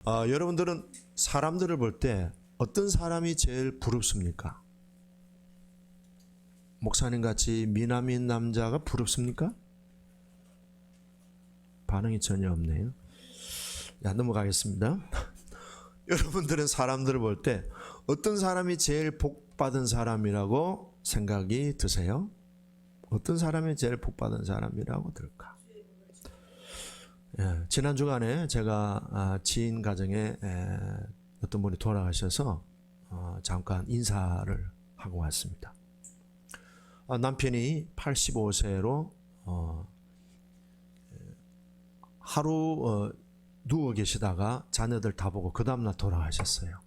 여러분들은 사람들을 볼 때 어떤 사람이 제일 부럽습니까? 목사님 같이 미남인 남자가 부럽습니까? 반응이 전혀 없네요. 넘어가겠습니다. 여러분들은 사람들을 볼 때 어떤 사람이 제일 복받은 사람이라고 생각이 드세요? 어떤 사람이 제일 복받은 사람이라고 들까? 지난 주간에 제가 지인 가정에 어떤 분이 돌아가셔서 잠깐 인사를 하고 왔습니다. 남편이 85세로 하루 누워 계시다가 자녀들 다 보고 그 다음날 돌아가셨어요.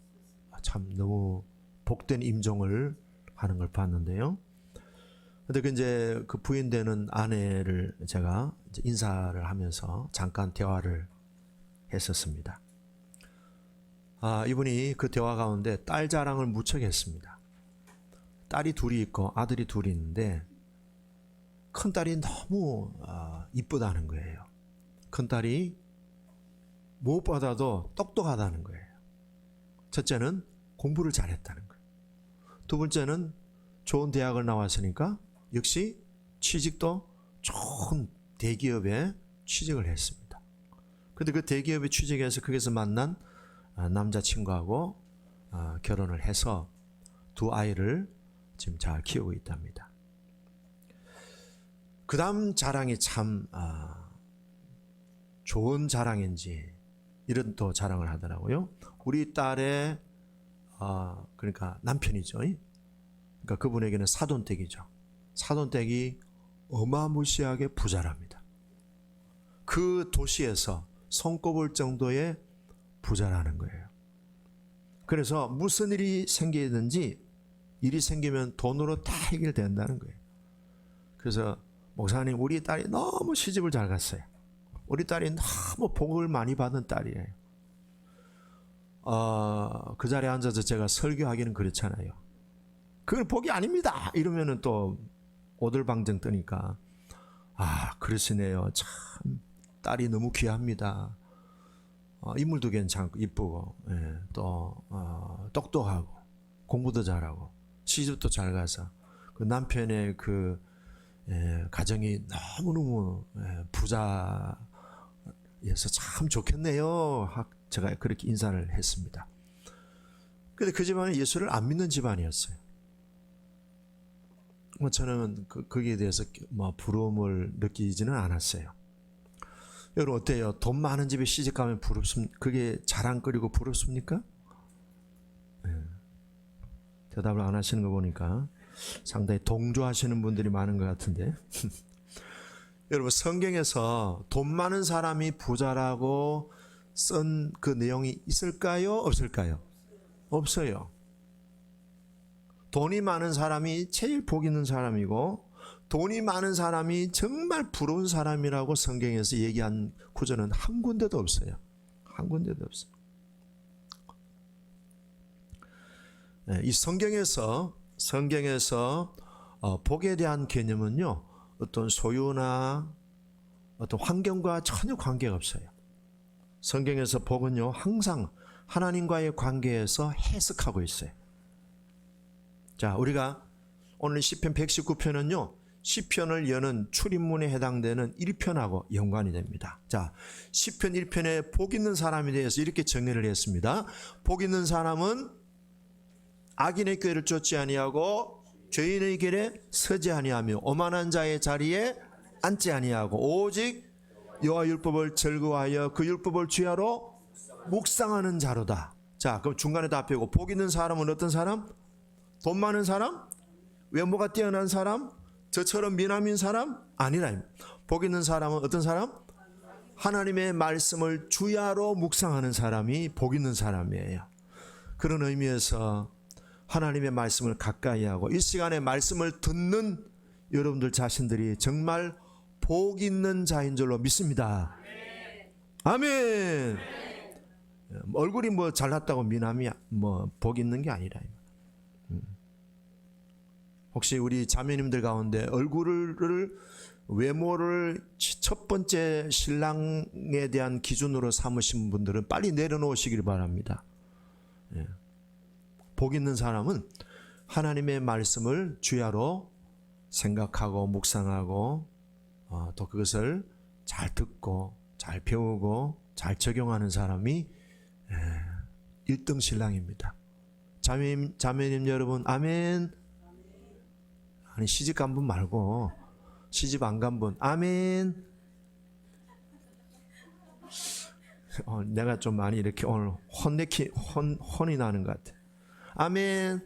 참 너무 복된 임종을 하는 걸 봤는데요. 근데 이제 그 부인되는 아내를 제가 이제 인사를 하면서 잠깐 대화를 했었습니다. 이분이 그 대화 가운데 딸 자랑을 무척 했습니다. 딸이 둘이 있고 아들이 둘이 있는데 큰 딸이 너무 이쁘다는 거예요. 큰 딸이 무엇보다도 똑똑하다는 거예요. 첫째는 공부를 잘했다는 거예요. 두 번째는 좋은 대학을 나왔으니까 역시 취직도 좋은 대기업에 취직을 했습니다. 그런데 그 대기업에 취직해서 거기서 만난 남자친구하고 결혼을 해서 두 아이를 지금 잘 키우고 있답니다. 그 다음 자랑이 참 좋은 자랑인지 이런 또 자랑을 하더라고요. 우리 딸의 그러니까 남편이죠. 그러니까 그분에게는 사돈댁이죠. 사돈댁이 어마무시하게 부자랍니다. 그 도시에서 손꼽을 정도의 부자라는 거예요. 그래서 무슨 일이 생기든지 일이 생기면 돈으로 다 해결된다는 거예요. 그래서 목사님, 우리 딸이 너무 시집을 잘 갔어요. 우리 딸이 너무 복을 많이 받은 딸이에요. 그 자리에 앉아서 제가 설교하기는 그렇잖아요. 그건 복이 아닙니다. 이러면은 또 오들방정 뜨니까 그러시네요. 참 딸이 너무 귀합니다. 인물도 괜찮고 이쁘고 또 똑똑하고 공부도 잘하고 시집도 잘 가서 그 남편의 그 가정이 너무너무 부자여서 참 좋겠네요. 제가 그렇게 인사를 했습니다. 그런데 그 집안은 예수를 안 믿는 집안이었어요. 저는 거기에 대해서 부러움을 느끼지는 않았어요. 여러분 어때요? 돈 많은 집에 시집 가면 부럽습니까? 그게 자랑거리고 부럽습니까? 대답을 안 하시는 거 보니까 상당히 동조하시는 분들이 많은 것 같은데. 여러분 성경에서 돈 많은 사람이 부자라고 쓴 그 내용이 있을까요? 없을까요? 없어요. 돈이 많은 사람이 제일 복 있는 사람이고 돈이 많은 사람이 정말 부러운 사람이라고 성경에서 얘기한 구절은 한 군데도 없어요. 한 군데도 없어요. 이 성경에서 복에 대한 개념은요, 어떤 소유나 어떤 환경과 전혀 관계가 없어요. 성경에서 복은요, 항상 하나님과의 관계에서 해석하고 있어요. 자, 우리가 오늘 시편 119편은요, 시편을 여는 출입문에 해당되는 1편하고 연관이 됩니다. 자, 시편 1편에 복 있는 사람에 대해서 이렇게 정의를 했습니다. 복 있는 사람은 악인의 꾀를 쫓지 아니하고 죄인의 길에 서지 아니하며 오만한 자의 자리에 앉지 아니하고 오직 여호와 율법을 즐거워하여 그 율법을 주야로 묵상하는 자로다. 자, 그럼 중간에 다 빼고 복 있는 사람은 어떤 사람? 돈 많은 사람? 외모가 뛰어난 사람? 저처럼 미남인 사람? 아니라. 복 있는 사람은 어떤 사람? 하나님의 말씀을 주야로 묵상하는 사람이 복 있는 사람이에요. 그런 의미에서 하나님의 말씀을 가까이 하고 이 시간에 말씀을 듣는 여러분들 자신들이 정말 복 있는 자인 줄로 믿습니다. 아멘. 얼굴이 잘났다고 미남이 복 있는 게 아니라. 혹시 우리 자매님들 가운데 얼굴을 외모를 첫 번째 신랑에 대한 기준으로 삼으신 분들은 빨리 내려놓으시길 바랍니다. 예. 복 있는 사람은 하나님의 말씀을 주야로 생각하고 묵상하고 또 그것을 잘 듣고 잘 배우고 잘 적용하는 사람이 1등 신랑입니다. 자매님 여러분, 아멘. 아니, 시집 간 분 말고 시집 안 간 분, 아멘. 내가 좀 많이 이렇게 오늘 혼이 나는 것 같아. 아멘.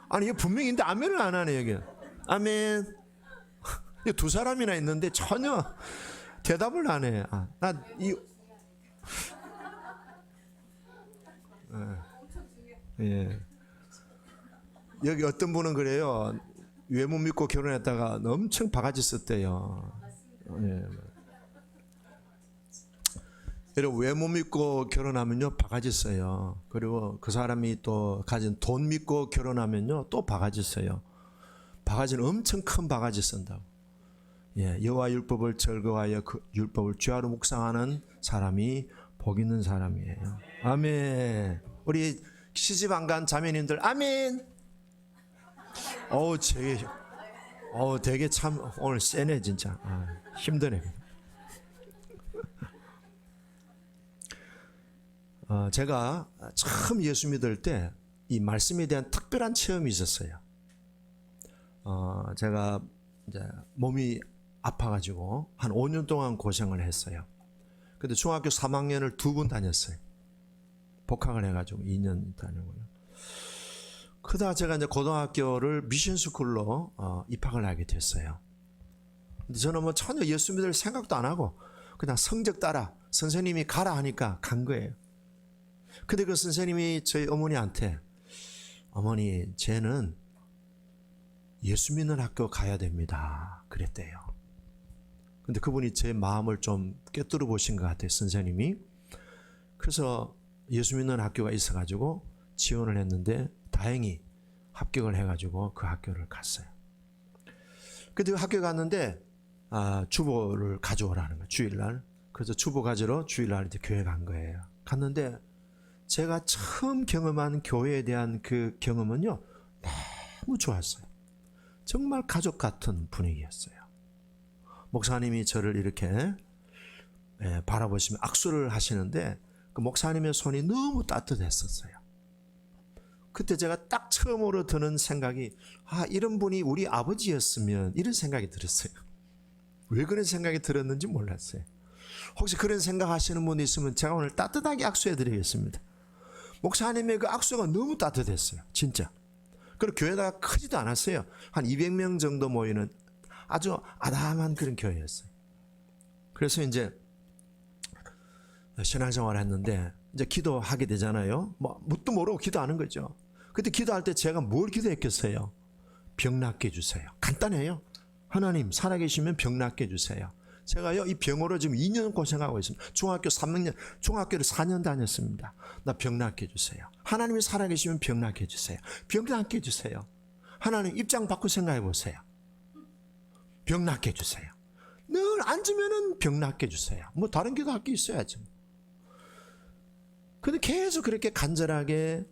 아니, 이거 분명히 있는데 아멘을 안 하네, 여기. 아멘. 두 사람이나 있는데 전혀 대답을 안 해. 예. 여기 어떤 분은 그래요. 외모 믿고 결혼했다가 엄청 바가지 썼대요. 예. 여러분, 외모 믿고 결혼하면요 바가지 써요. 그리고 그 사람이 또 가진 돈 믿고 결혼하면요 또 바가지 써요. 바가지는 엄청 큰 바가지 쓴다고. 예, 여호와 율법을 즐거워하여 그 율법을 주야로 묵상하는 사람이 복 있는 사람이에요. 아멘. 우리 시집 안 간 자매님들, 아멘. 되게 참 오늘 세네 진짜. 힘드네. 제가 처음 예수 믿을 때 이 말씀에 대한 특별한 체험이 있었어요. 제가 이제 몸이 아파가지고 한 5년 동안 고생을 했어요. 근데 중학교 3학년을 2번 다녔어요. 복학을 해가지고 2년 다니고요. 그러다 제가 이제 고등학교를 미션스쿨로 입학을 하게 됐어요. 근데 저는 뭐 전혀 예수 믿을 생각도 안 하고 그냥 성적 따라 선생님이 가라 하니까 간 거예요. 근데 그 선생님이 저희 어머니한테, 어머니, 쟤는 예수 믿는 학교 가야 됩니다, 그랬대요. 근데 그분이 제 마음을 좀 꿰뚫어 보신 것 같아요, 선생님이. 그래서 예수 믿는 학교가 있어가지고 지원을 했는데 다행히 합격을 해가지고 그 학교를 갔어요. 근데 그 학교 갔는데 주보를 가져오라는 거예요, 주일날. 그래서 주보 가지러 주일날 이제 교회 간 거예요. 갔는데 제가 처음 경험한 교회에 대한 그 경험은요 너무 좋았어요. 정말 가족 같은 분위기였어요. 목사님이 저를 이렇게 바라보시면 악수를 하시는데 그 목사님의 손이 너무 따뜻했었어요. 그때 제가 딱 처음으로 드는 생각이 이런 분이 우리 아버지였으면, 이런 생각이 들었어요. 왜 그런 생각이 들었는지 몰랐어요. 혹시 그런 생각하시는 분이 있으면 제가 오늘 따뜻하게 악수해 드리겠습니다. 목사님의 그 악수가 너무 따뜻했어요, 진짜. 그리고 교회가 크지도 않았어요. 한 200명 정도 모이는 아주 아담한 그런 교회였어요. 그래서 이제 신앙생활을 했는데 이제 기도하게 되잖아요. 뭐 뭣도 모르고 기도하는 거죠. 그때 기도할 때 제가 뭘 기도했겠어요? 병 낫게 해주세요. 간단해요. 하나님 살아계시면 병 낫게 해주세요. 제가요 이 병으로 지금 2년 고생하고 있습니다. 중학교를 4년 다녔습니다. 나 병 낫게 해주세요. 하나님이 살아계시면 병 낫게 해주세요. 병 낫게 해주세요. 하나님 입장 바꿔 생각해 보세요. 병 낫게 해주세요. 늘 앉으면은 병 낫게 해주세요. 뭐 다른 기도할 게 있어야죠. 근데 계속 그렇게 간절하게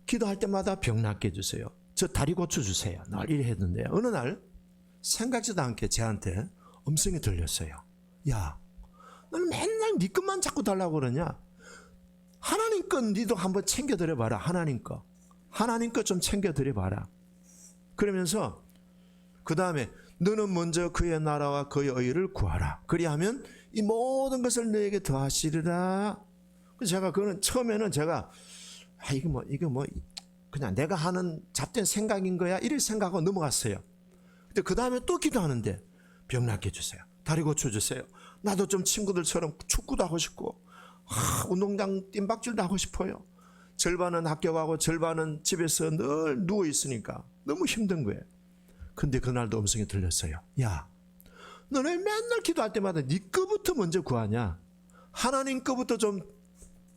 기도할 때마다 병 낫게 해주세요. 저 다리 고쳐주세요. 날 이래 했는데요. 어느 날 생각지도 않게 저한테 음성이 들렸어요. 야, 너는 맨날 네 것만 자꾸 달라고 그러냐? 하나님 것 니도 한번 챙겨드려봐라. 하나님 것 좀 챙겨드려봐라. 그러면서 그 다음에 너는 먼저 그의 나라와 그의 의를 구하라. 그리하면 이 모든 것을 너에게 더하시리라. 그래서 제가 그거는 처음에는 제가 이거 뭐 그냥 내가 하는 잡된 생각인 거야, 이럴 생각하고 넘어갔어요. 근데 그 다음에 또 기도하는데 병 낫게 해주세요. 다리 고쳐주세요. 나도 좀 친구들처럼 축구도 하고 싶고 운동장 뜀박질도 하고 싶어요. 절반은 학교 가고 절반은 집에서 늘 누워 있으니까 너무 힘든 거예요. 근데 그날도 음성이 들렸어요. 야, 너네 맨날 기도할 때마다 네 거부터 먼저 구하냐? 하나님 거부터 좀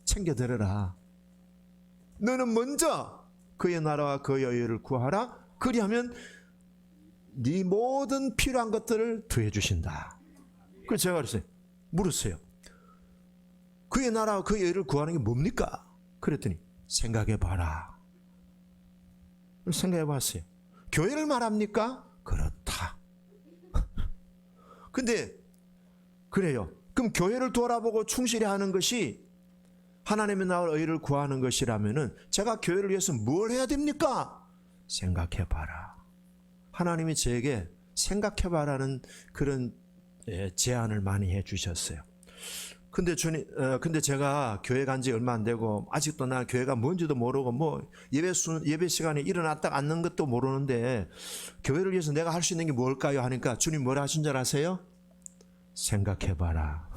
챙겨드려라. 너는 먼저 그의 나라와 그의 의를 구하라. 그리하면 네 모든 필요한 것들을 더해 주신다. 그래서 제가 그랬어요. 물었어요. 그의 나라와 그의 의를 구하는 게 뭡니까? 그랬더니 생각해 봐라. 생각해 봤어요. 교회를 말합니까? 그렇다. 근데 그래요. 그럼 교회를 돌아보고 충실히 하는 것이 하나님의 나라와 의를 구하는 것이라면은 제가 교회를 위해서 뭘 해야 됩니까? 생각해 봐라. 하나님이 저에게 생각해 봐라는 그런 제안을 많이 해 주셨어요. 근데 근데 제가 교회 간 지 얼마 안 되고 아직도 나 교회가 뭔지도 모르고 뭐 예배 시간에 일어났다 앉는 것도 모르는데 교회를 위해서 내가 할 수 있는 게 뭘까요? 하니까 주님 뭐라 하신 줄 아세요? 생각해 봐라.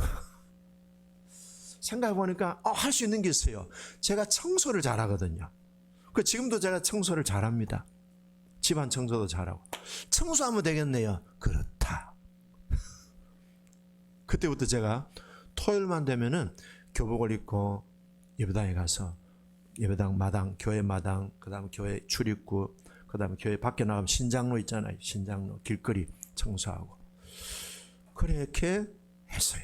생각해 보니까 할 수 있는 게 있어요. 제가 청소를 잘하거든요. 지금도 제가 청소를 잘합니다. 집안 청소도 잘하고. 청소하면 되겠네요. 그렇다. 그때부터 제가 토요일만 되면은 교복을 입고 예배당에 가서 예배당 마당, 교회 마당, 그다음 교회 출입구, 그다음에 교회 밖에 나가면 신장로 있잖아요. 신장로 길거리 청소하고 그렇게 했어요.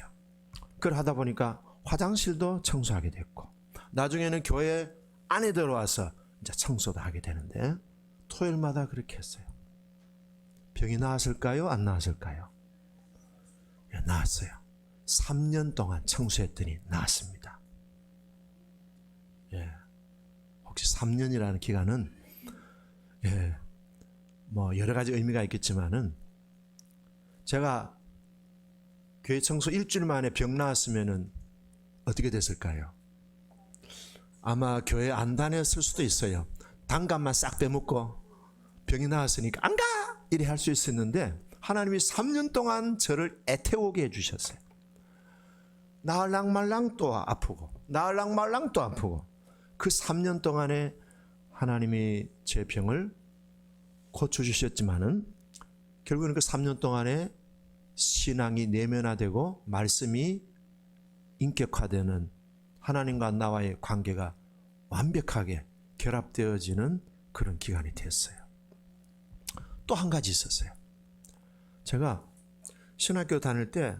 그걸 하다 보니까 화장실도 청소하게 됐고 나중에는 교회 안에 들어와서 이제 청소도 하게 되는데 토요일마다 그렇게 했어요. 병이 나았을까요? 안 나았을까요? 예, 나았어요. 3년 동안 청소했더니 나았습니다. 예. 혹시 3년이라는 기간은 뭐 여러 가지 의미가 있겠지만은 제가 교회 청소 일주일 만에 병 나았으면은 어떻게 됐을까요? 아마 교회 안 다녔을 수도 있어요. 단감만 싹 빼먹고 병이 나았으니까 안 가! 이래 할 수 있었는데 하나님이 3년 동안 저를 애태우게 해주셨어요. 나흘랑말랑 또 아프고 나흘랑말랑 또 아프고 그 3년 동안에 하나님이 제 병을 고쳐주셨지만은 결국은 그 3년 동안에 신앙이 내면화되고 말씀이 인격화되는 하나님과 나와의 관계가 완벽하게 결합되어지는 그런 기간이 됐어요. 또 한 가지 있었어요. 제가 신학교 다닐 때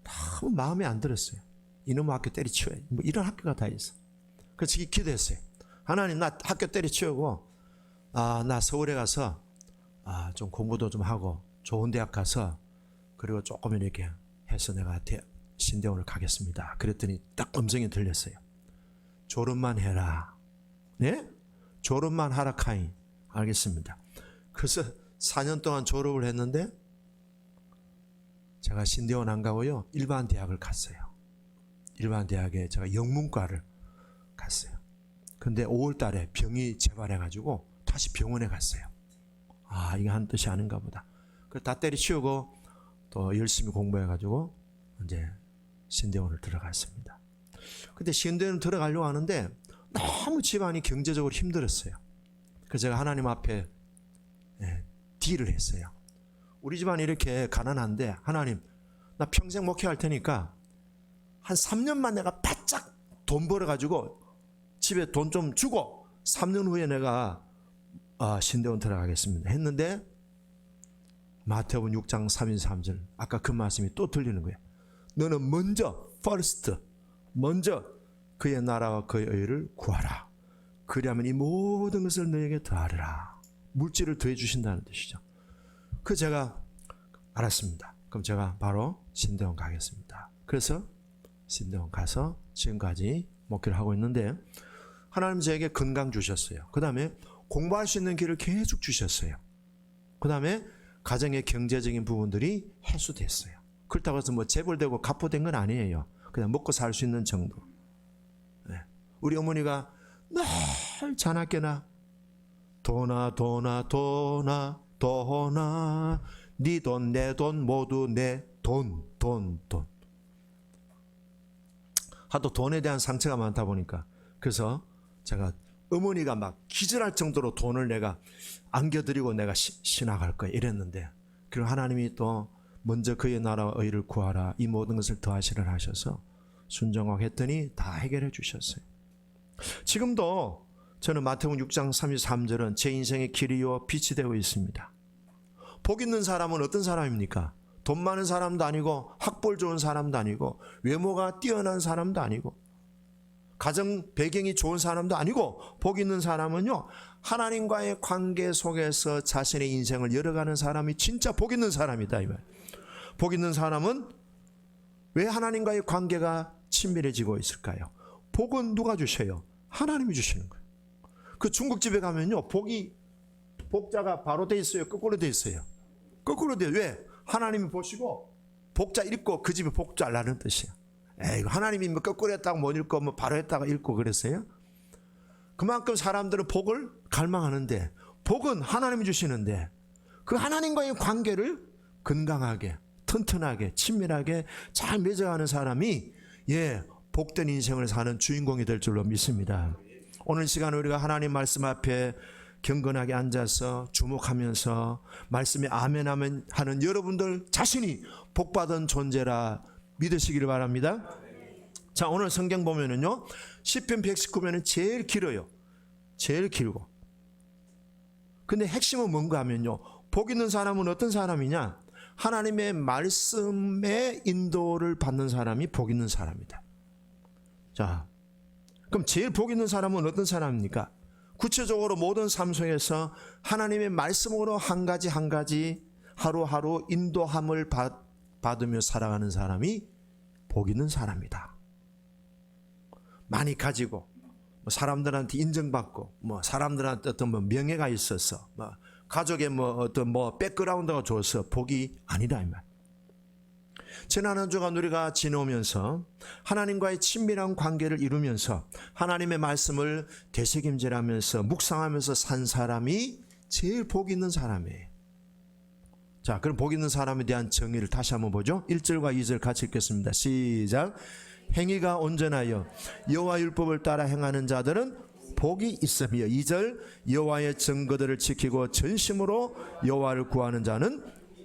너무 마음에 안 들었어요. 이놈의 학교 때려치워야 뭐 이런 학교가 다 있어. 그래서 기도했어요. 하나님 나 학교 때려치우고 나 서울에 가서 좀 공부도 좀 하고 좋은 대학 가서 그리고 조금 이렇게 해서 내가 신대원을 가겠습니다. 그랬더니 딱 음성이 들렸어요. 졸업만 해라. 네? 졸업만 하라 카인. 알겠습니다. 그래서 4년 동안 졸업을 했는데 제가 신대원 안 가고요. 일반 대학을 갔어요. 일반 대학에 제가 영문과를 갔어요. 근데 5월 달에 병이 재발해가지고 다시 병원에 갔어요. 이게 한 뜻이 아닌가 보다. 그래서 다 때려치우고 또 열심히 공부해가지고 이제 신대원을 들어갔습니다. 근데 신대원 들어가려고 하는데 너무 집안이 경제적으로 힘들었어요. 그래서 제가 하나님 앞에 딜을 했어요. 우리 집안이 이렇게 가난한데 하나님 나 평생 목회할 테니까 한 3년만 내가 바짝 돈 벌어가지고 집에 돈 좀 주고 3년 후에 내가 신대원 들어가겠습니다 했는데 마태복음 6장 33절 아까 그 말씀이 또 들리는 거예요. 너는 먼저 먼저 그의 나라와 그의 의를 구하라. 그리하면 이 모든 것을 너에게 더하리라. 물질을 더해 주신다는 뜻이죠. 그 제가 알았습니다. 그럼 제가 바로 신대원 가겠습니다. 그래서 신대원 가서 지금까지 목회를 하고 있는데 하나님 저에게 건강 주셨어요. 그 다음에 공부할 수 있는 길을 계속 주셨어요. 그 다음에 가정의 경제적인 부분들이 해소됐어요. 그렇다고 해서 뭐 재벌되고 갑부된 건 아니에요. 그냥 먹고 살 수 있는 정도. 우리 어머니가 늘 자나깨나 도나 네 돈 내 돈 모두 내 돈 하도 돈에 대한 상처가 많다 보니까 그래서 제가 어머니가 막 기절할 정도로 돈을 내가 안겨드리고 내가 신학할 거야 이랬는데 그리고 하나님이 또 먼저 그의 나라와 의를 구하라 이 모든 것을 더하시라 하셔서 순종하고 했더니 다 해결해 주셨어요. 지금도 저는 마태복음 6장 33절은 제 인생의 길이요 빛이 되고 있습니다. 복 있는 사람은 어떤 사람입니까? 돈 많은 사람도 아니고 학벌 좋은 사람도 아니고 외모가 뛰어난 사람도 아니고 가정 배경이 좋은 사람도 아니고 복 있는 사람은요, 하나님과의 관계 속에서 자신의 인생을 열어가는 사람이 진짜 복 있는 사람이다 이 말. 복 있는 사람은 왜 하나님과의 관계가 친밀해지고 있을까요? 복은 누가 주셔요? 하나님이 주시는 거예요. 그 중국집에 가면요, 복자가 바로 돼 있어요? 거꾸로 돼 있어요? 거꾸로 돼요. 왜? 하나님이 보시고 복자 읽고 그 집에 복 잘라는 뜻이야. 에이, 하나님이 뭐 거꾸로 했다고 못 읽고 뭐 바로 했다가 읽고 그랬어요? 그만큼 사람들은 복을 갈망하는데, 복은 하나님이 주시는데 그 하나님과의 관계를 건강하게, 튼튼하게, 친밀하게 잘 맺어가는 사람이 복된 인생을 사는 주인공이 될 줄로 믿습니다. 오늘 시간 우리가 하나님 말씀 앞에 경건하게 앉아서 주목하면서 말씀에 아멘 아멘 하는 여러분들 자신이 복받은 존재라 믿으시기를 바랍니다. 자, 오늘 성경 보면은요, 시편 119편은 제일 길어요. 제일 길고. 근데 핵심은 뭔가 하면요, 복 있는 사람은 어떤 사람이냐? 하나님의 말씀의 인도를 받는 사람이 복 있는 사람이다. 자, 그럼 제일 복 있는 사람은 어떤 사람입니까? 구체적으로 모든 삶 속에서 하나님의 말씀으로 한 가지 한 가지 하루하루 인도함을 받으며 살아가는 사람이 복 있는 사람이다. 많이 가지고 사람들한테 인정받고 사람들한테 어떤 명예가 있어서 가족의 어떤 백그라운드가 좋아서 복이 아니다 이 말. 지난 한 주간 우리가 지내오면서 하나님과의 친밀한 관계를 이루면서 하나님의 말씀을 되새김질하면서 묵상하면서 산 사람이 제일 복 있는 사람이에요. 자, 그럼 복 있는 사람에 대한 정의를 다시 한번 보죠. 1절과 2절 같이 읽겠습니다. 시작. 행위가 온전하여 여호와 율법을 따라 행하는 자들은 복이 있으며, 2절 여호와의 증거들을 지키고 전심으로 여호와를 구하는 자는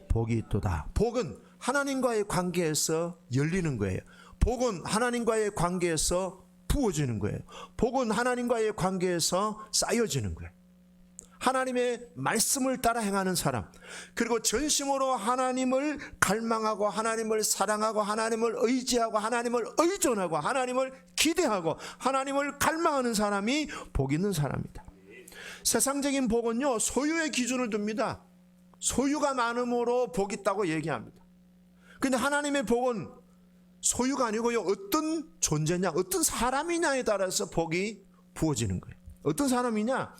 복이 있도다. 복은 하나님과의 관계에서 열리는 거예요. 복은 하나님과의 관계에서 부어지는 거예요. 복은 하나님과의 관계에서 쌓여지는 거예요. 하나님의 말씀을 따라 행하는 사람, 그리고 전심으로 하나님을 갈망하고 하나님을 사랑하고 하나님을 의지하고 하나님을 의존하고 하나님을 기대하고 하나님을 갈망하는 사람이 복 있는 사람이다. 세상적인 복은요, 소유의 기준을 둡니다. 소유가 많음으로 복 있다고 얘기합니다. 근데 하나님의 복은 소유가 아니고요, 어떤 존재냐, 어떤 사람이냐에 따라서 복이 부어지는 거예요. 어떤 사람이냐?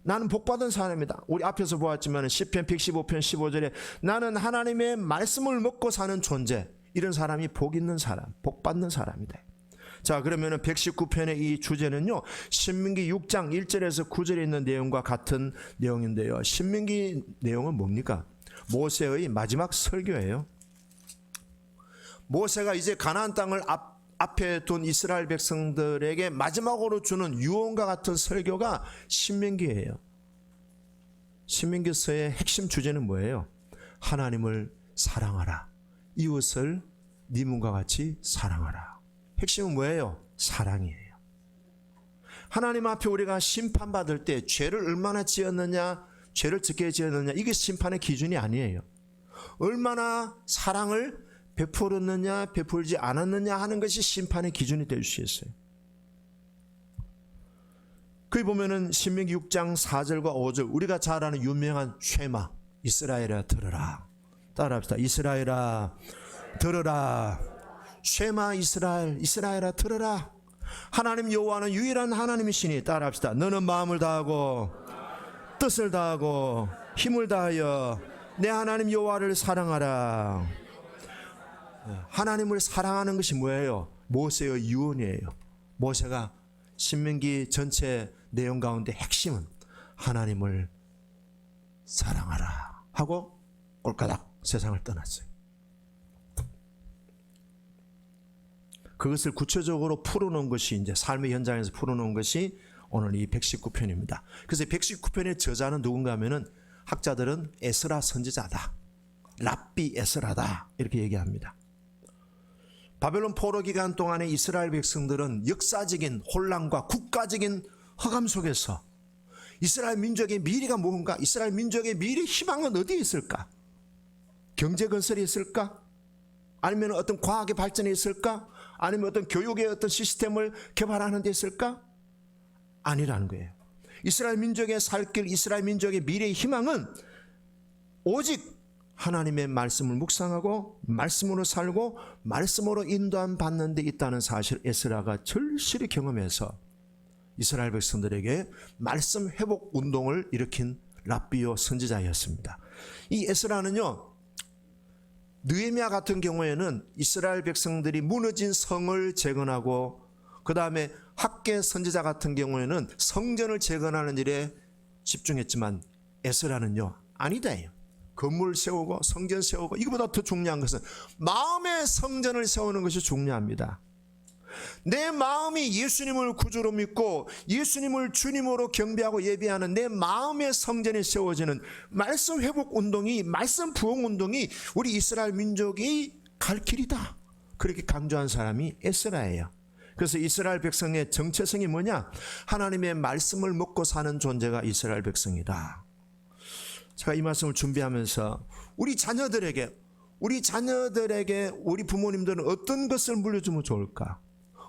나는 복받은 사람이다. 우리 앞에서 보았지만 시편 115편 15절에 나는 하나님의 말씀을 먹고 사는 존재, 이런 사람이 복 있는 사람, 복받는 사람이다. 자, 그러면 119편의 이 주제는요, 신명기 6장 1절에서 9절에 있는 내용과 같은 내용인데요, 신명기 내용은 뭡니까? 모세의 마지막 설교예요. 모세가 이제 가나안 땅을 앞에 둔 이스라엘 백성들에게 마지막으로 주는 유언과 같은 설교가 신명기예요. 신명기서의 핵심 주제는 뭐예요? 하나님을 사랑하라. 이웃을 네 몸과 같이 사랑하라. 핵심은 뭐예요? 사랑이에요. 하나님 앞에 우리가 심판받을 때 죄를 얼마나 지었느냐, 죄를 적게 지었느냐, 이게 심판의 기준이 아니에요. 얼마나 사랑을 베풀었느냐 베풀지 않았느냐 하는 것이 심판의 기준이 될 수 있어요. 거기 보면은 신명기 6장 4절과 5절, 우리가 잘 아는 유명한 쉐마, 이스라엘아 들으라. 따라합시다. 이스라엘아 들으라. 쉐마 이스라엘, 이스라엘아 들으라. 하나님 여호와는 유일한 하나님이시니, 따라합시다. 너는 마음을 다하고 뜻을 다하고 힘을 다하여 내 하나님 여호와를 사랑하라. 하나님을 사랑하는 것이 뭐예요? 모세의 유언이에요. 모세가 신명기 전체 내용 가운데 핵심은 하나님을 사랑하라 하고 꼴까닥 세상을 떠났어요. 그것을 구체적으로 풀어놓은 것이, 이제 삶의 현장에서 풀어놓은 것이 오늘 이 119편입니다. 그래서 119편의 저자는 누군가 하면은 학자들은 에스라 선지자다, 랍비 에스라다, 이렇게 얘기합니다. 바벨론 포로 기간 동안에 이스라엘 백성들은 역사적인 혼란과 국가적인 허감 속에서 이스라엘 민족의 미래가 뭔가, 이스라엘 민족의 미래 희망은 어디에 있을까, 경제 건설이 있을까? 아니면 어떤 과학의 발전이 있을까? 아니면 어떤 교육의 어떤 시스템을 개발하는 데 있을까? 아니라는 거예요. 이스라엘 민족의 살 길, 이스라엘 민족의 미래의 희망은 오직 하나님의 말씀을 묵상하고 말씀으로 살고 말씀으로 인도함 받는 데 있다는 사실 에스라가 절실히 경험해서 이스라엘 백성들에게 말씀 회복 운동을 일으킨 랍비요 선지자였습니다. 이 에스라는요, 느헤미야 같은 경우에는 이스라엘 백성들이 무너진 성을 재건하고, 그 다음에 학개 선지자 같은 경우에는 성전을 재건하는 일에 집중했지만, 에스라는요 아니다예요. 건물 세우고 성전 세우고, 이거보다 더 중요한 것은 마음의 성전을 세우는 것이 중요합니다. 내 마음이 예수님을 구주로 믿고 예수님을 주님으로 경배하고 예배하는 내 마음의 성전이 세워지는 말씀 회복 운동이, 말씀 부흥 운동이 우리 이스라엘 민족이 갈 길이다, 그렇게 강조한 사람이 에스라예요. 그래서 이스라엘 백성의 정체성이 뭐냐? 하나님의 말씀을 먹고 사는 존재가 이스라엘 백성이다. 제가 이 말씀을 준비하면서 우리 자녀들에게 우리 부모님들은 어떤 것을 물려주면 좋을까?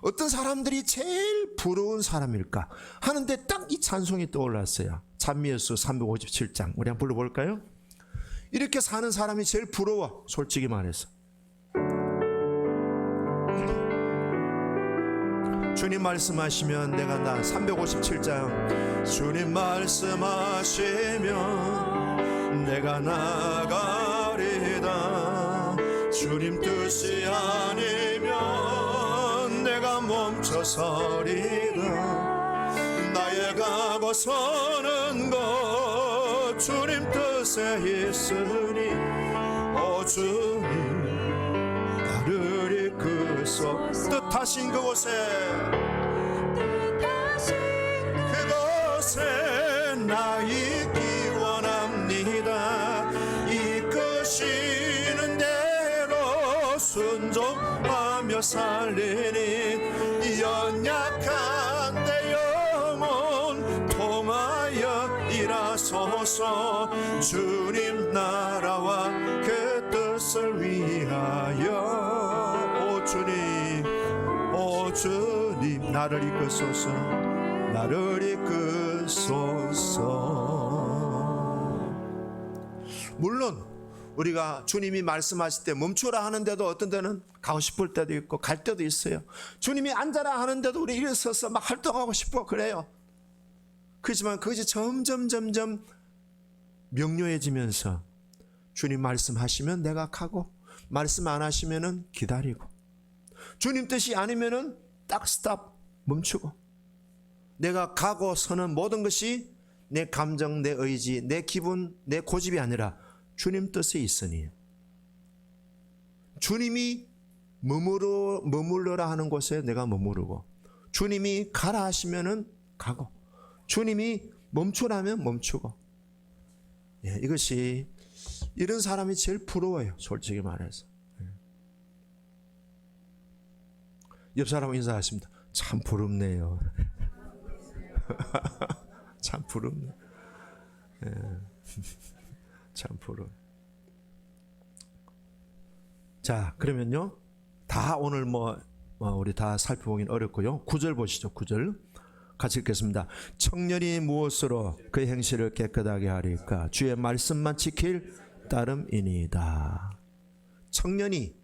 어떤 사람들이 제일 부러운 사람일까 하는데 딱 이 찬송이 떠올랐어요. 찬미예수 357장 우리 한번 불러볼까요? 이렇게 사는 사람이 제일 부러워, 솔직히 말해서. 주님 말씀하시면 내가 357장 주님 말씀하시면 내가 나가리다. 주님 뜻이 아니면 내가 멈춰서리라. 나의 가고 서는 것 주님 뜻에 있으니 오 주님 나를 이끄소. 뜻하신 그곳에 나 있기 원합니다. 이끄시는 대로 순종하며 살리니 연약한 내 영혼 통하여 일하소서. 주님 나라와 그 뜻을 위하여 오 주님 나를 이끄소서. 나를 이끄소서. 물론 우리가 주님이 말씀하실 때 멈추라 하는데도 어떤 때는 가고 싶을 때도 있고 갈 때도 있어요. 주님이 앉아라 하는데도 우리 일어서서 막 활동하고 싶어 그래요. 그렇지만 그것이 점점 명료해지면서 주님 말씀하시면 내가 가고, 말씀 안 하시면은 기다리고, 주님 뜻이 아니면은 딱 스탑 멈추고, 내가 가고 서는 모든 것이 내 감정, 내 의지, 내 기분, 내 고집이 아니라 주님 뜻에 있으니, 주님이 머물러라 하는 곳에 내가 머무르고, 주님이 가라 하시면은 가고, 주님이 멈추라면 멈추고. 이것이, 이런 사람이 제일 부러워요, 솔직히 말해서. 옆 사람 인사하십니다. 참 부럽네요. 참 부럽네. 참 부러워. 자, 그러면요, 다 오늘 우리 다 살펴보긴 어렵고요. 9절 보시죠. 9절 같이 읽겠습니다. 청년이 무엇으로 그 행실을 깨끗하게 하리까? 주의 말씀만 지킬 따름이니이다. 청년이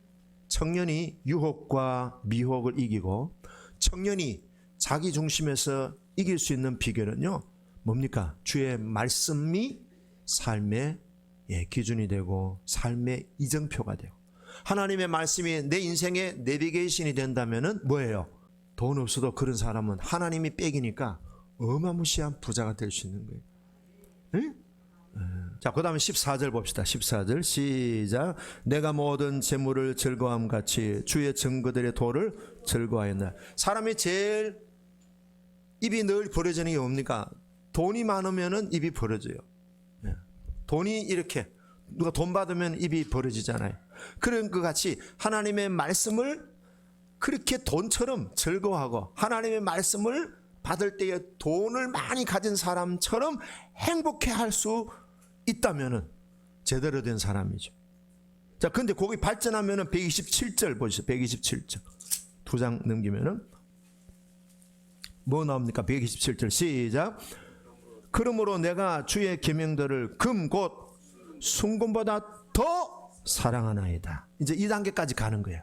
유혹과 미혹을 이기고, 청년이 자기 중심에서 이길 수 있는 비결은요, 뭡니까? 주의 말씀이 삶의 기준이 되고 삶의 이정표가 되고, 하나님의 말씀이 내 인생의 내비게이션이 된다면은 뭐예요? 돈 없어도 그런 사람은 하나님이 백이니까 어마무시한 부자가 될 수 있는 거예요. 응? 자, 그 다음에 14절 봅시다. 14절 시작. 내가 모든 재물을 즐거함 같이 주의 증거들의 도를 즐거워하였나. 사람이 제일 입이 늘 벌어지는 게 뭡니까? 돈이 많으면은 입이 벌어져요. 돈이 이렇게, 누가 돈 받으면 입이 벌어지잖아요. 그런 것 같이 하나님의 말씀을 그렇게 돈처럼 즐거워하고, 하나님의 말씀을 받을 때에 돈을 많이 가진 사람처럼 행복해 할 수 있다면은 제대로 된 사람이죠. 자, 근데 거기 발전하면은 127절 보시죠. 127절. 두 장 넘기면은 뭐 나옵니까? 127절 시작. 그러므로 내가 주의 계명들을 금 곧 순금보다 더 사랑하나이다. 이제 이 단계까지 가는 거예요.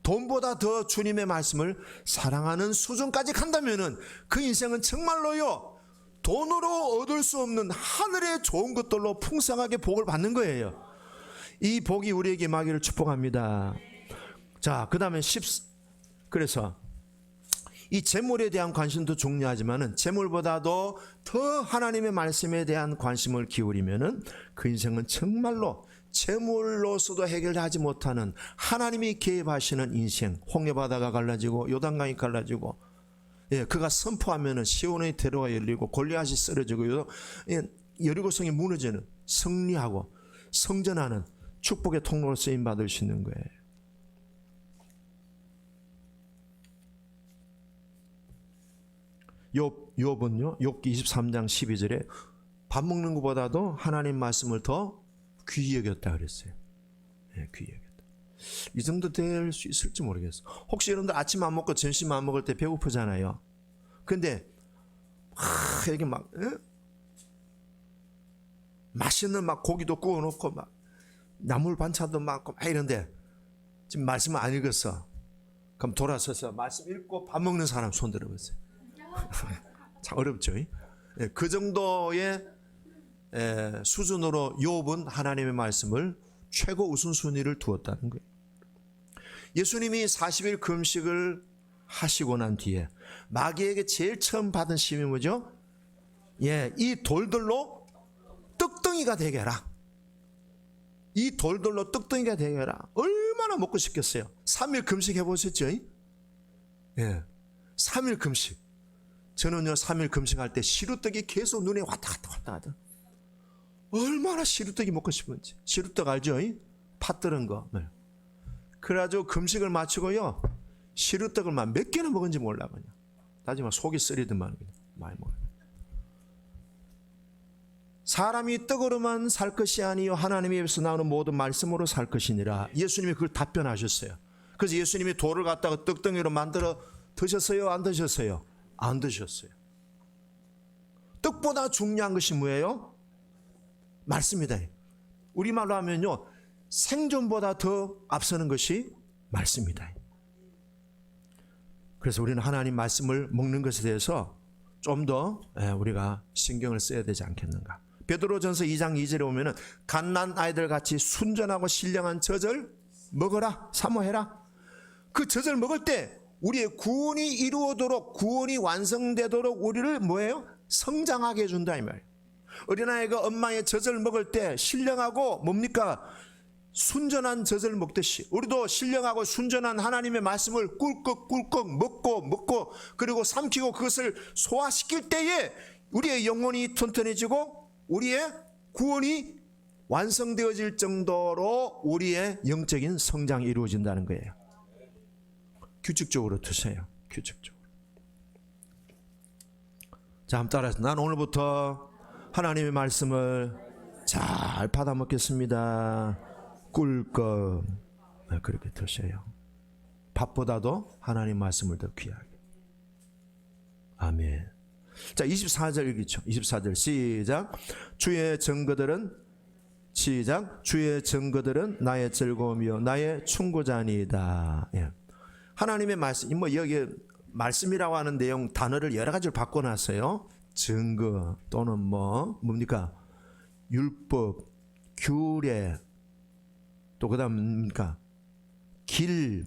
돈보다 더 주님의 말씀을 사랑하는 수준까지 간다면은 그 인생은 정말로요, 돈으로 얻을 수 없는 하늘의 좋은 것들로 풍성하게 복을 받는 거예요. 이 복이 우리에게 임하기를 축복합니다. 자, 그 다음에 그래서 이 재물에 대한 관심도 중요하지만은 재물보다도 더 하나님의 말씀에 대한 관심을 기울이면은 그 인생은 정말로 재물로서도 해결하지 못하는 하나님이 개입하시는 인생, 홍해바다가 갈라지고 요단강이 갈라지고, 예, 그가 선포하면은 시온의 대로가 열리고 골리앗이 쓰러지고 여리고성이 무너지는, 승리하고 성전하는 축복의 통로로 쓰임 받을 수 있는 거예요. 욥은요, 욥기 23장 12절에 밥 먹는 것보다도 하나님 말씀을 더 귀히 여겼다 그랬어요. 네, 귀히 여겼다. 이 정도 될 수 있을지 모르겠어. 혹시 여러분들 아침 안 먹고 점심 안 먹을 때 배고프잖아요. 근데 이렇게 막 맛있는 막 고기도 구워 놓고 막 나물 반찬도 많고 막 이런데 지금 말씀 안 읽었어. 그럼 돌아서서 말씀 읽고 밥 먹는 사람 손 들어보세요. 참 어렵죠. 그 정도의 수준으로 욥은 하나님의 말씀을 최고 우선순위를 두었다는 거예요. 예수님이 40일 금식을 하시고 난 뒤에 마귀에게 제일 처음 받은 시험이 뭐죠? 이 돌들로 떡덩이가 되게 해라. 이 돌들로 떡덩이가 되게 해라. 얼마나 먹고 싶겠어요. 3일 금식 해보셨죠? 3일 금식. 저는요, 3일 금식할 때 시루떡이 계속 눈에 왔다 갔다 하다. 얼마나 시루떡이 먹고 싶은지. 시루떡 알죠? 팥 들은 거. 네. 그래가지고 금식을 마치고요, 시루떡을 막 몇 개나 먹은지 몰라 그냥. 나중에 속이 쓰리더만 그냥 많이 먹어요. 사람이 떡으로만 살 것이 아니요 하나님의 입에서 나오는 모든 말씀으로 살 것이니라. 예수님이 그걸 답변하셨어요. 그래서 예수님이 돌을 갖다가 떡덩이로 만들어 드셨어요? 안 드셨어요? 안 드셨어요. 떡보다 중요한 것이 뭐예요? 말씀이다. 우리말로 하면요, 생존보다 더 앞서는 것이 말씀이다. 그래서 우리는 하나님 말씀을 먹는 것에 대해서 좀 더 우리가 신경을 써야 되지 않겠는가. 베드로전서 2장 2절에 보면은 갓난 아이들 같이 순전하고 신령한 젖을 먹어라, 사모해라. 그 젖을 먹을 때 우리의 구원이 이루어도록, 구원이 완성되도록 우리를 뭐예요? 성장하게 해준다 이 말이에요. 어린아이가 엄마의 젖을 먹을 때 신령하고 뭡니까? 순전한 젖을 먹듯이 우리도 신령하고 순전한 하나님의 말씀을 꿀꺽꿀꺽 먹고 그리고 삼키고 그것을 소화시킬 때에 우리의 영혼이 튼튼해지고 우리의 구원이 완성되어질 정도로 우리의 영적인 성장이 이루어진다는 거예요. 규칙적으로 드세요. 규칙적으로. 자, 한번 따라서 난 오늘부터 하나님의 말씀을 잘 받아 먹겠습니다. 꿀꺽. 그렇게 드세요. 밥보다도 하나님 말씀을 더 귀하게. 아멘. 자, 24절 읽죠. 24절 시작. 주의 증거들은 나의 즐거움이요 나의 충고자니이다. 예. 하나님의 말씀, 뭐 여기 말씀이라고 하는 내용 단어를 여러 가지를 바꿔놨어요. 증거 또는 뭡니까? 율법, 규례, 또 그다음 뭡니까? 길,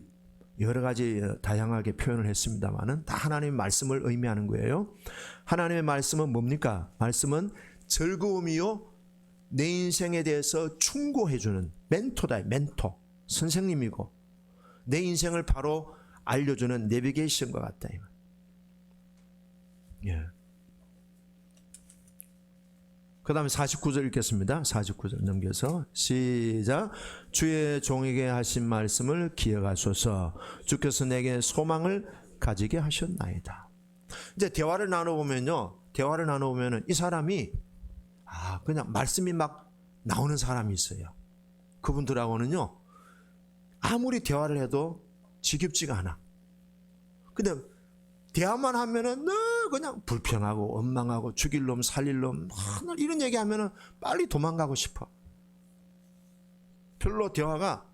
여러 가지 다양하게 표현을 했습니다만은 다 하나님의 말씀을 의미하는 거예요. 하나님의 말씀은 뭡니까? 말씀은 즐거움이요 내 인생에 대해서 충고해주는 멘토다. 멘토, 선생님이고 내 인생을 바로 알려주는 내비게이션과 같다. 예. 그 다음에 49절 읽겠습니다. 49절 넘겨서 시작. 주의 종에게 하신 말씀을 기억하소서. 주께서 내게 소망을 가지게 하셨나이다. 이제 대화를 나눠보면은 이 사람이 그냥 말씀이 막 나오는 사람이 있어요. 그분들하고는요 아무리 대화를 해도 지겹지가 않아. 근데 대화만 하면은 늘 그냥 불평하고 원망하고 죽일 놈 살릴 놈 이런 얘기하면은 빨리 도망가고 싶어. 별로 대화가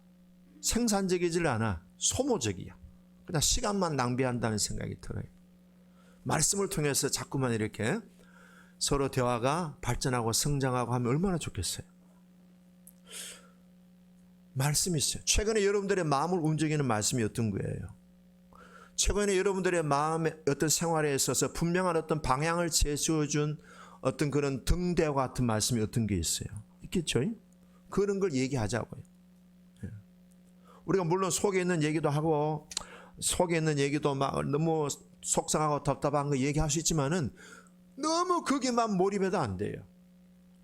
생산적이질 않아. 소모적이야. 그냥 시간만 낭비한다는 생각이 들어요. 말씀을 통해서 자꾸만 이렇게 서로 대화가 발전하고 성장하고 하면 얼마나 좋겠어요. 말씀이 있어요. 최근에 여러분들의 마음을 움직이는 말씀이 어떤 거예요? 최근에 여러분들의 마음의 어떤 생활에 있어서 분명한 어떤 방향을 제시해준 어떤 그런 등대와 같은 말씀이 어떤 게 있어요? 있겠죠? 그런 걸 얘기하자고요. 우리가 물론 속에 있는 얘기도 하고 속에 있는 얘기도 막 너무 속상하고 답답한 거 얘기할 수 있지만은 너무 거기만 몰입해도 안 돼요.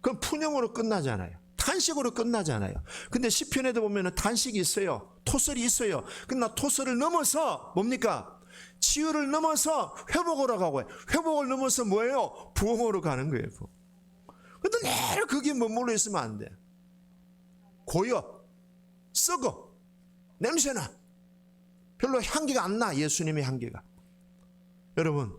그럼 푸념으로 끝나잖아요. 탄식으로 끝나잖아요. 근데 시편에도 보면은 탄식이 있어요. 토설이 있어요. 그러나 토설을 넘어서 뭡니까? 치유를 넘어서 회복으로 가고 회복을 넘어서 뭐예요? 부흥으로 가는 거예요. 근데 늘 거기에 머물러 있으면 안 돼. 고여, 썩어, 냄새나. 별로 향기가 안 나. 예수님의 향기가. 여러분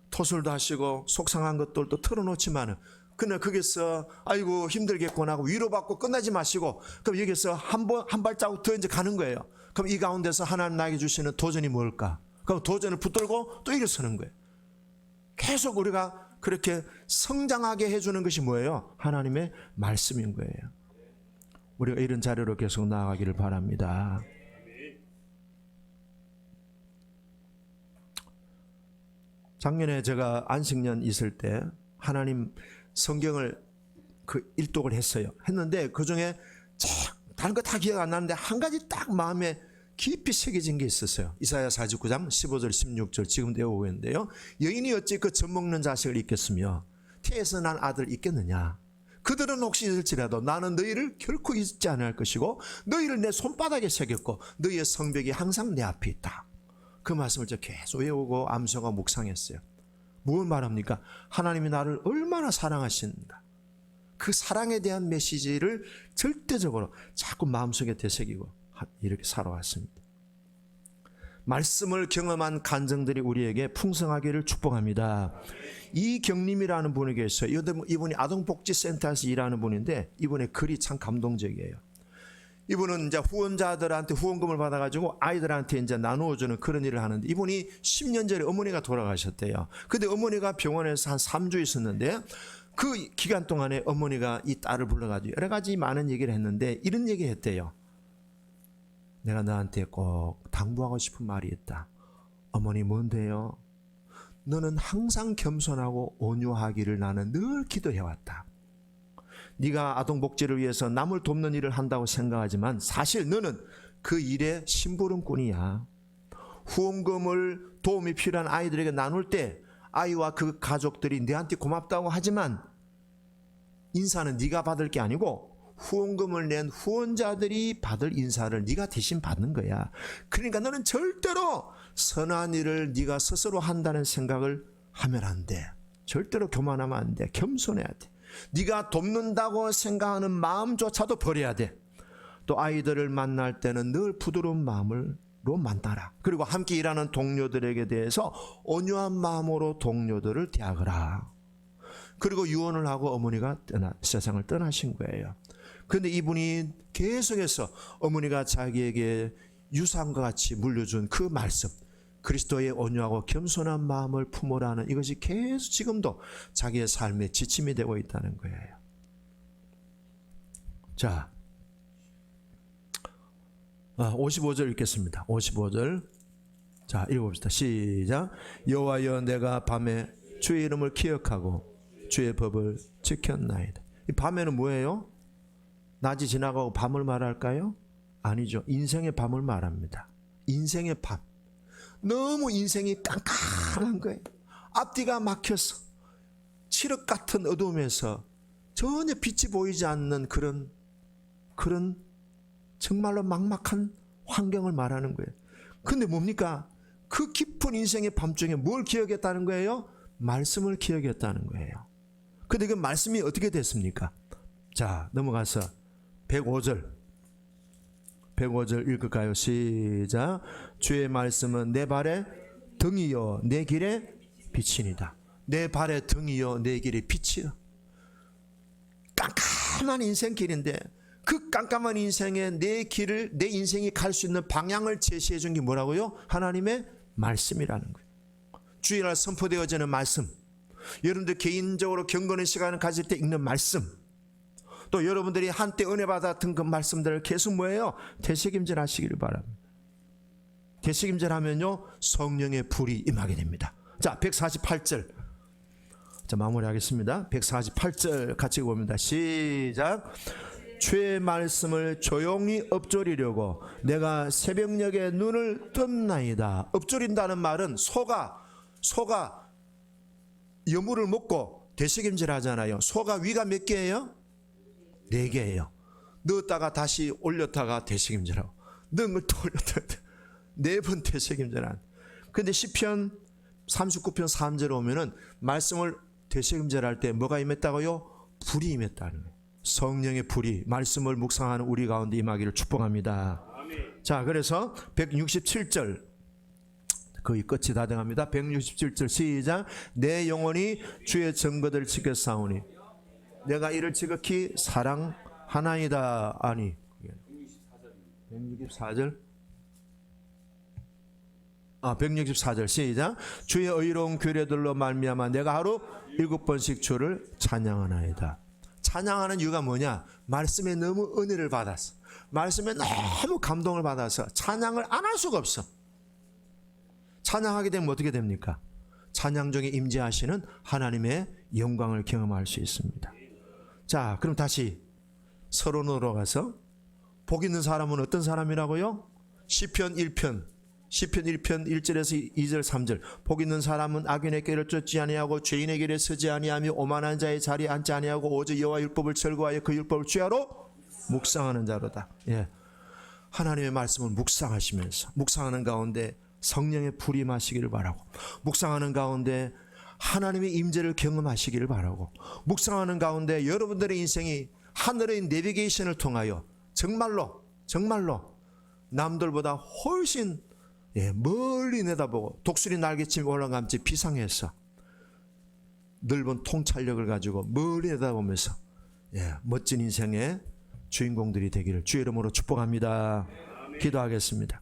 토설도 하시고 속상한 것들도 털어놓지만은 그냥 거기서 아이고 힘들겠구나 하고 위로받고 끝나지 마시고 그럼 여기서 한 발자국 더 이제 가는 거예요. 그럼 이 가운데서 하나님 나에게 주시는 도전이 뭘까? 그럼 도전을 붙들고 또 일어서는 거예요. 계속 우리가 그렇게 성장하게 해주는 것이 뭐예요? 하나님의 말씀인 거예요. 우리가 이런 자리로 계속 나아가기를 바랍니다. 작년에 제가 안식년 있을 때 하나님 성경을 일독을 했어요. 했는데 그 중에 다른 거 다 기억 안 나는데 한 가지 딱 마음에 깊이 새겨진 게 있었어요. 이사야 49장 15절 16절 지금 되어오고 있는데요. 여인이 어찌 그 젖먹는 자식을 잊겠으며 태에서 난 아들 잊겠느냐. 그들은 혹시 잊을지라도 나는 너희를 결코 잊지 않을 것이고 너희를 내 손바닥에 새겼고 너희의 성벽이 항상 내 앞에 있다. 그 말씀을 제가 계속 외우고 암송하고 묵상했어요. 무엇 말합니까? 하나님이 나를 얼마나 사랑하시는가. 그 사랑에 대한 메시지를 절대적으로 자꾸 마음속에 되새기고 이렇게 살아왔습니다. 말씀을 경험한 간증들이 우리에게 풍성하기를 축복합니다. 이경림이라는 분이 계셔요. 이분이 아동복지센터에서 일하는 분인데 이분의 글이 참 감동적이에요. 이분은 이제 후원자들한테 후원금을 받아가지고 아이들한테 이제 나누어주는 그런 일을 하는데 이분이 10년 전에 어머니가 돌아가셨대요. 근데 어머니가 병원에서 한 3주 있었는데 그 기간 동안에 어머니가 이 딸을 불러가지고 여러 가지 많은 얘기를 했는데 이런 얘기를 했대요. 내가 너한테 꼭 당부하고 싶은 말이 있다. 어머니 뭔데요? 너는 항상 겸손하고 온유하기를 나는 늘 기도해왔다. 네가 아동복지를 위해서 남을 돕는 일을 한다고 생각하지만 사실 너는 그 일의 심부름꾼이야. 후원금을 도움이 필요한 아이들에게 나눌 때 아이와 그 가족들이 너한테 고맙다고 하지만 인사는 네가 받을 게 아니고 후원금을 낸 후원자들이 받을 인사를 네가 대신 받는 거야. 그러니까 너는 절대로 선한 일을 네가 스스로 한다는 생각을 하면 안 돼. 절대로 교만하면 안 돼. 겸손해야 돼. 네가 돕는다고 생각하는 마음조차도 버려야 돼. 또 아이들을 만날 때는 늘 부드러운 마음으로 만나라. 그리고 함께 일하는 동료들에게 대해서 온유한 마음으로 동료들을 대하거라. 그리고 유언을 하고 어머니가 세상을 떠나신 거예요. 그런데 이분이 계속해서 어머니가 자기에게 유산과 같이 물려준 그 말씀, 그리스도의 온유하고 겸손한 마음을 품으라는 이것이 계속 지금도 자기의 삶의 지침이 되고 있다는 거예요. 자, 55절 읽겠습니다. 55절. 자, 읽어봅시다. 시작. 여호와여 내가 밤에 주의 이름을 기억하고 주의 법을 지켰나이다. 이 밤에는 뭐예요? 낮이 지나가고 밤을 말할까요? 아니죠. 인생의 밤을 말합니다. 인생의 밤. 너무 인생이 깜깜한 거예요. 앞뒤가 막혀서 칠흑 같은 어둠에서 전혀 빛이 보이지 않는 그런 정말로 막막한 환경을 말하는 거예요. 근데 뭡니까? 그 깊은 인생의 밤중에 뭘 기억했다는 거예요? 말씀을 기억했다는 거예요. 근데 그 말씀이 어떻게 됐습니까? 자, 넘어가서 105절. 105절 읽을까요? 시작. 주의 말씀은 내 발의 등이요 내 길의 빛이니다. 내 발의 등이요 내 길의 빛이요. 깜깜한 인생길인데 그 깜깜한 인생에 내 길을, 내 인생이 갈 수 있는 방향을 제시해 준 게 뭐라고요? 하나님의 말씀이라는 거예요. 주일날 선포되어지는 말씀, 여러분들 개인적으로 경건의 시간을 가질 때 읽는 말씀, 또 여러분들이 한때 은혜 받았던 그 말씀들을 계속 뭐예요? 되새김질 하시기를 바랍니다. 되새김질 하면요 성령의 불이 임하게 됩니다. 자, 148절. 자, 마무리하겠습니다. 148절 같이 봅니다. 시작. 주의 말씀을 조용히 엎조리려고 내가 새벽녘에 눈을 떴나이다. 엎조린다는 말은 소가 여물을 먹고 되새김질 하잖아요. 소가 위가 몇 개예요? 4개예요. 넣었다가 다시 올렸다가 되새김질하고 넣은 걸 또 올렸다가 4번 되새김질하는. 근데 시편 39편 3절에 오면은 말씀을 되새김질할 때 뭐가 임했다고요? 불이 임했다는 거예요. 성령의 불이 말씀을 묵상하는 우리 가운데 임하기를 축복합니다. 아멘. 자, 그래서 167절 거의 끝이 다정합니다. 167절 시작. 내 영혼이 주의 증거들을 지켰사오니 내가 이를 지극히 사랑하나이다. 아니 164절 164절 시작. 주의 의로운 규례들로 말미암아 내가 하루 7번씩 주를 찬양하나이다. 찬양하는 이유가 뭐냐? 말씀에 너무 은혜를 받았어. 말씀에 너무 감동을 받아서 찬양을 안 할 수가 없어. 찬양하게 되면 어떻게 됩니까? 찬양 중에 임재하시는 하나님의 영광을 경험할 수 있습니다. 자, 그럼 다시 서론으로 가서 복 있는 사람은 어떤 사람이라고요? 시편 1편 1절에서 2절 3절. 복 있는 사람은 악인의 길을 쫓지 아니하고 죄인의 길에 서지 아니하며 오만한 자의 자리에 앉지 아니하고 오직 여호와 율법을 즐거워하여 그 율법을 주야로 묵상하는 자로다. 예. 하나님의 말씀을 묵상하시면서 묵상하는 가운데 성령의 불이 임하시기를 바라고, 묵상하는 가운데 하나님의 임재를 경험하시기를 바라고, 묵상하는 가운데 여러분들의 인생이 하늘의 내비게이션을 통하여 정말로 남들보다 훨씬 멀리 내다보고 독수리 날개치며 올라감지 비상해서 넓은 통찰력을 가지고 멀리 내다보면서 멋진 인생의 주인공들이 되기를 주의 이름으로 축복합니다. 기도하겠습니다.